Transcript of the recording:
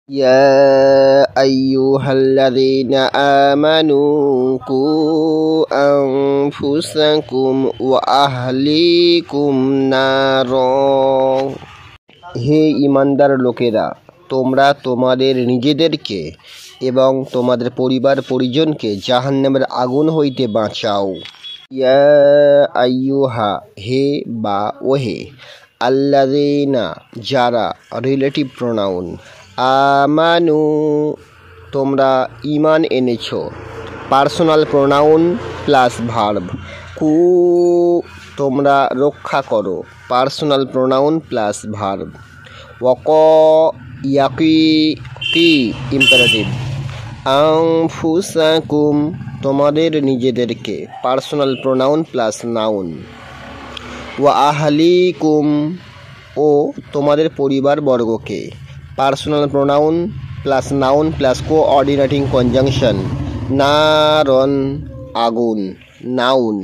يا أيها الذين آمنوا قوا أنفسكم وأهليكم نارا হে ইমানদার লোকেরা, তোমরা তোমাদের নিজেদেরকে এবং তোমাদের পরিবার পরিজনকে জাহান্নামের আগুন হইতে বাঁচাও। ইয়া আইয়ুহা, হে বা ওহে, আল্লাযীনা, যারা, রিলেটিভ প্রোনাউন, আমানু, তোমরা ঈমান এনেছো, পার্সোনাল প্রোনাউন প্লাস ভার্ব। কু, তোমরা রক্ষা করো, personal pronoun plus verb. Walk, yaki, কি ইম্পারেটিভ। আনফুসাকুম, তোমাদের নিজেদেরকে, পার্সোনাল প্রোনাউন প্লাস নাউন। ওয়া আহলিকুম, ও তোমাদের পরিবার বর্গকে, personal pronoun plus noun plus coordinating conjunction. নারন, আগুন, নাউন।